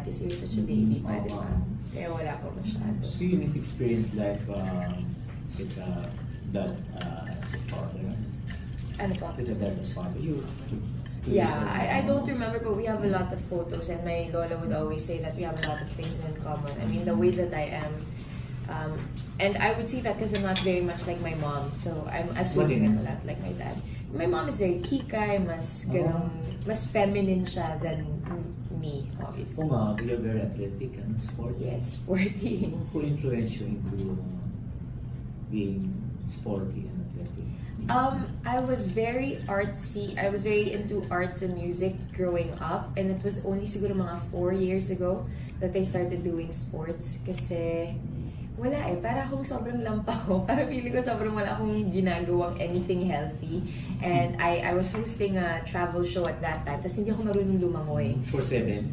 kasi he was such a baby pa, di ba? Kaya wala pa masyado. So you need to experience life with dad as father. Ano pa? With the dad as father. Yeah, I don't remember, but we have a lot of photos, and my lola would always say that we have a lot of things in common. I mean, the way that I am, and I would see that because I'm not very much like my mom, so I'm assuming I'm a lot like my dad. My mom is very kikay, mas ganun, mas feminine siya than me, obviously. Oo nga, you're very athletic and sporty. Yes, sporty. Who influenced you into being sporty and athletic? I was very artsy. I was very into arts and music growing up, and it was only siguro mga 4 years ago that I started doing sports kasi wala para akong sobrang lampa ko. Para feeling ko sobrang wala akong ginagawang anything healthy. And I was hosting a travel show at that time, tapos hindi ako marunong lumangoy. For 7?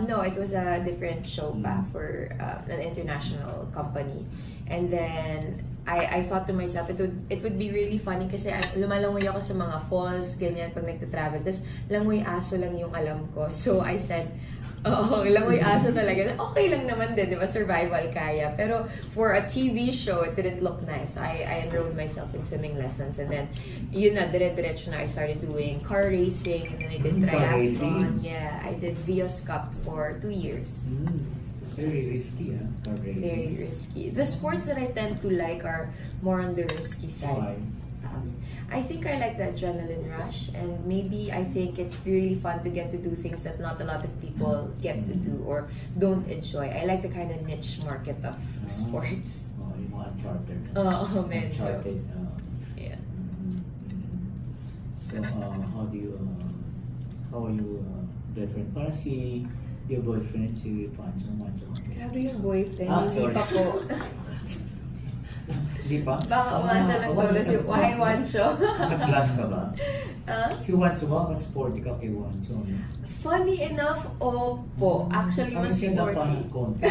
No, it was a different show pa for an international company. And then I thought to myself, it would be really funny kasi lumalangoy ako sa mga falls, ganyan, pag nagta-travel. Tapos langoy aso lang yung alam ko. So I said, oo, langoy aso talaga. Okay lang naman din, di ba? Survival kaya. Pero for a TV show, it didn't look nice. So I enrolled myself in swimming lessons. And then, yun na, dire-diretso na, I started doing car racing. And then I did triathlon. Yeah, I did Vios Cup for 2 years. It's very risky, car racing. Very risky. The sports that I tend to like are more on the risky side. Why? I think I like the adrenaline rush, and maybe I think it's really fun to get to do things that not a lot of people get to do or don't enjoy. I like the kind of niche market of sports. Oh, yung mga uncharted. Oo, medyo. Uncharted. Yeah. So, how are you different? Parang si your boyfriend, si Juancho. Grabe yung boyfriend, sorry. hindi pa po. Di ba? Baka umasa ng todo si Why Juancho. Nag-clash ka ba? Huh? Si Juancho ba? Mas sporty ka kay Juancho. Funny enough, opo. Actually, mas siya na sporty. parang konti.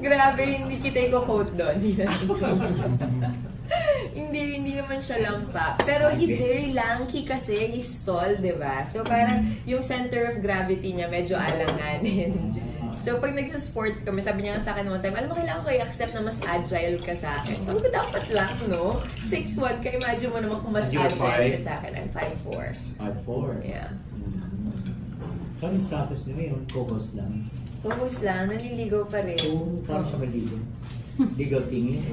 Grabe, hindi kita i-quote doon. Hindi naman siya lampa. Pero he's very lanky kasi, he's tall, di ba? So parang yung center of gravity niya medyo alanganin. So pag nagsa-sports kami, sabi niya sa akin one time, alam mo, kailangan ko i-accept na mas agile ka sa akin. Sabi ko, dapat lang, no? 6'1", ka-imagine mo naman kung mas agile ka sa akin. I'm 5'4". 5'4"? Yeah. So, yung status niya ngayon, co-host lang? Co-host lang, nanliligaw pa rin. So, parang siya may ligaw? Ligaw tingin o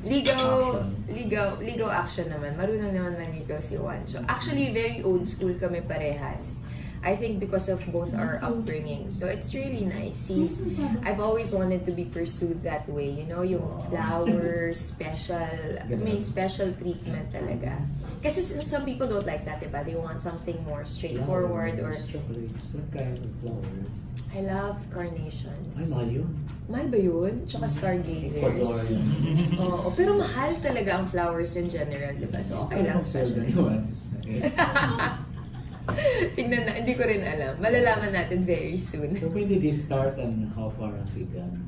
Ligaw action naman. Marunong naman manigaw si Juancho. Actually, very old school kami parehas. I think because of both our upbringing. So it's really nice. I've always wanted to be pursued that way. You know, yung flowers, may special treatment talaga. Kasi some people don't like that, diba? They want something more straightforward or... Chocolates. What kind of flowers? I love carnations. Ay, mahal yun. Mahal ba yun? Tsaka stargazers. Oo, pero mahal talaga ang flowers in general, diba? So okay lang special. Tingnan na, hindi ko rin alam. Malalaman natin very soon. So when did you start and how far has he gone?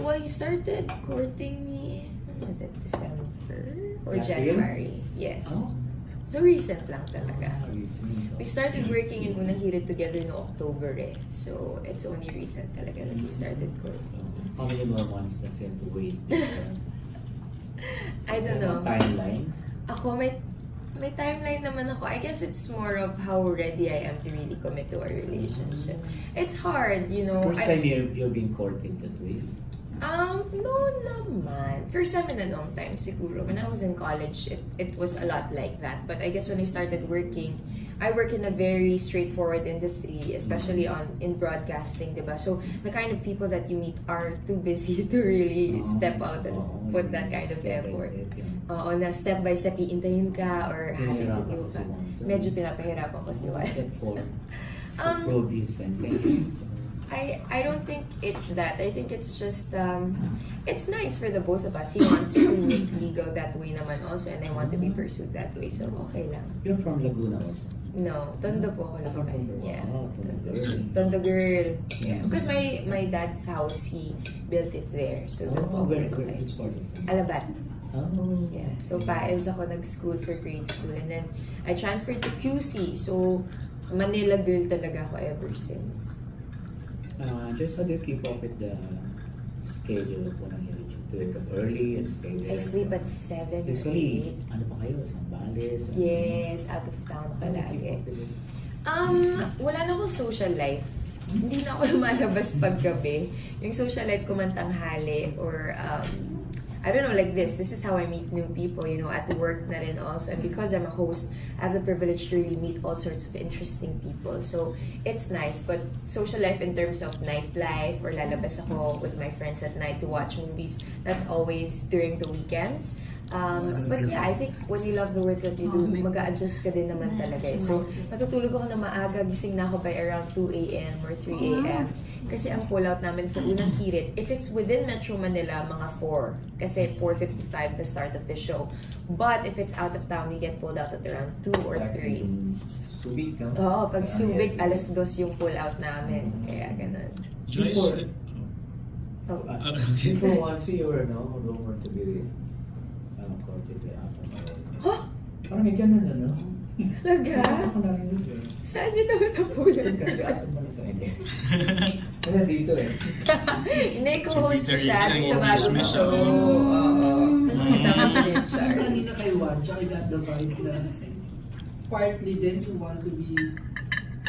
Well, he started courting me, when was it, December or Last January? Yes. Oh? So recent lang talaga. Recent. We started working in Unang Hirit together no October eh. So it's only recent talaga that we started courting. How many more months does he have to wait? I don't know. Timeline? Ako, may timeline naman ako. I guess it's more of how ready I am to really commit to our relationship. It's hard, you know. First time you've been courting that way? No naman. First time in a long time, siguro. When I was in college, it was a lot like that. But I guess when I started working, I work in a very straightforward industry, especially in broadcasting, diba? So the kind of people that you meet are too busy to really step out and put that kind of effort. Oo, na step by step, iintayin ka or hatid sa group ka. Medyo pinapahirapan ko si Juan. I don't think it's that. I think it's just, it's nice for the both of us. He wants to make me go that way naman also, and I want to be pursued that way. So, okay lang. You're from Laguna also? No, Tondo po ako lang. Yeah. Tondo girl. Tondo girl. Yeah. Because my dad's house, he built it there. So, doon po ako lumaki. Which part is it? Alabat. Oh. Yeah. So, paes ako nag-school for grade school. And then, I transferred to QC. So, Manila girl talaga ako ever since. Just how do you keep up with the schedule po ng YouTube? To wake up early and stay there? I sleep at 7 or Usually, 8. ano pa kayo? Sambales? Yes, out of town palagi. Wala na akong social life. Hindi na ako lumalabas paggabi. Yung social life ko man tanghali or I don't know, like this. This is how I meet new people, you know, at work na rin also. And because I'm a host, I have the privilege to really meet all sorts of interesting people. So, it's nice. But social life in terms of nightlife or lalabas ako with my friends at night to watch movies, that's always during the weekends. But yeah, I think when you love the work that you do, mag-a-adjust ka din naman talaga. So, natutulog ako na maaga, gising na ako by around 2 a.m. or 3 a.m. Kasi ang pull-out namin for unang hirit, if it's within Metro Manila, mga 4. Kasi 4:55 the start of the show. But if it's out of town, we get pulled out at around 2 or 3. Subig ka? Oo, pag Subic, alas 2 yung pull-out namin. Kaya ganun. Joyce, Before once you were rumored to be courted after. Huh? Parang may ganun Talaga? Ako narinig eh. Saan yun naman napulan? Kasi ato mo lang sa hindi. Kaya dito eh. Hindi, co-host ko siya Peter, sa bagong co-host show. Oo. Kasama si Richard. Kanina kay Juancho, I got the vibe na partly then you want to be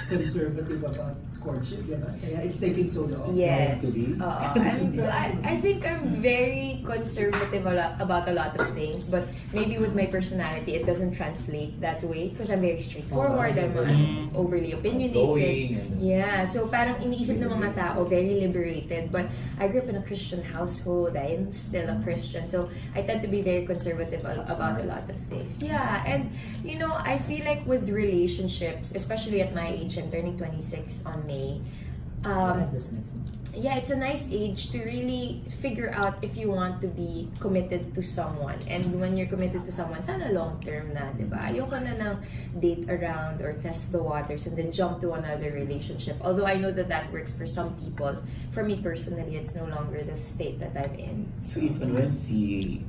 conservative about courtship, gano'n? Kaya it's taking so long. Yes. To be. I think I'm very conservative about a lot of things, but maybe with my personality, it doesn't translate that way because I'm very straightforward. I'm overly opinionated. Outgoing. Yeah, so parang iniisip ng mga tao, very liberated. But I grew up in a Christian household. I'm still a Christian. So I tend to be very conservative about a lot of things. Yeah, and you know, I feel like with relationships, especially at my age, I'm turning 26 on May. Yeah, it's a nice age to really figure out if you want to be committed to someone. And when you're committed to someone, sana long term na, di ba? Ayoko na ng date around or test the waters and then jump to another relationship. Although I know that that works for some people. For me personally, it's no longer the state that I'm in. So if and when si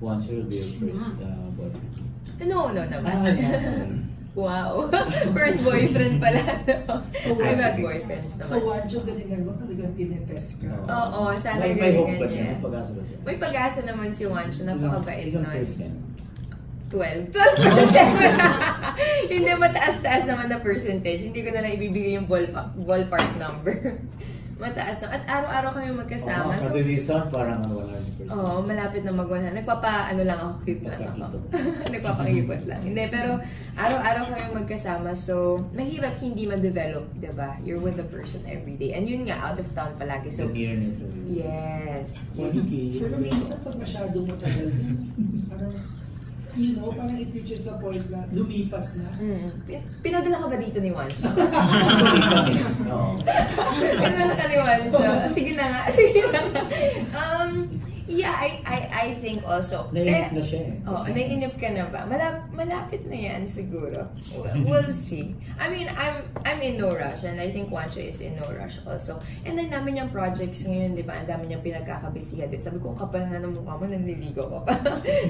Juancho will be your first boyfriend? No naman. Wow. First boyfriend pala. I've had boyfriends naman. So Juancho, galingan mo, talagang tinetest ka. Oo, sana May galingan hope ba niya. siya? May pag-asa ba siya? May pag-asa naman si Juancho. Napakabait Ilang nun. percent? 12. 12%. Hindi, mataas-taas naman na percentage. Hindi ko na lang ibibigay yung ballpark number. Mataas na. At araw-araw kami magkasama. Sa Divisan, parang 100%. Oo, malapit na mag-100. Ano lang ako, cute lang ako. Nagpapakipot lang. Hindi, pero araw-araw kami magkasama. So, mahirap hindi ma-develop, diba? You're with the person every day. And yun nga, out of town palagi. So, The nearness of it. yes. Pero minsan pag masyadong matagal din, parang, you know, parang it reaches the point na lumipas na. Pinadala ka ba dito ni Juancho? Oo. Pinadala ka ni Juancho? Sige na nga. Sige na nga. Yeah, I think also. Naiinip na siya eh. Oh, naiinip ka na ba? Malapit na yan siguro. We'll see. I mean, I'm in no rush and I think Juancho is in no rush also. And then dami niyang projects ngayon, di ba? Ang dami niyang pinagkakabisihan. Sabi ko, kapal nga ng mukha mo, nanliligaw ka pa.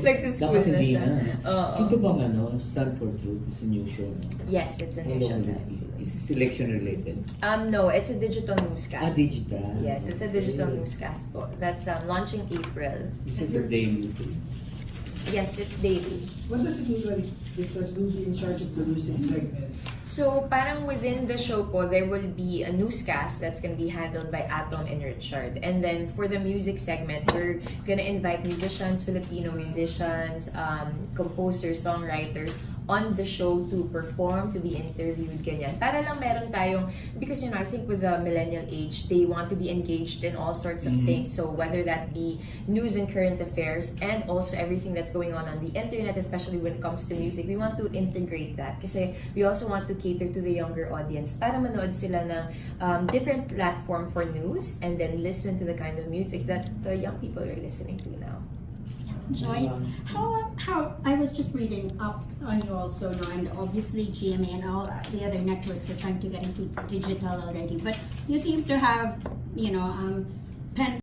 Nagsuschool Dapat na hindi siya. na. Ito bang Stand for Truth is a new show, no? Yes, it's a new show. Is it election related? No, it's a digital newscast. Digital. Yes, it's a digital newscast po. That's launching April. Is it your daily too? Yes, it's daily. What does it mean when it says we'll be in charge of the music segment? So, parang within the show po, there will be a newscast that's gonna be handled by Atom and Richard. And then, for the music segment, we're gonna invite musicians, Filipino musicians, composers, songwriters, on the show to perform, to be interviewed, ganyan. Para lang meron tayong, because you know, I think with the millennial age, they want to be engaged in all sorts of things. So whether that be news and current affairs, and also everything that's going on the internet, especially when it comes to music, we want to integrate that. Kasi we also want to cater to the younger audience para manood sila ng different platform for news, and then listen to the kind of music that the young people are listening to now. Joyce, how I was just reading up on you also, no, and obviously GMA and all the other networks are trying to get into digital already, but you seem to have, pen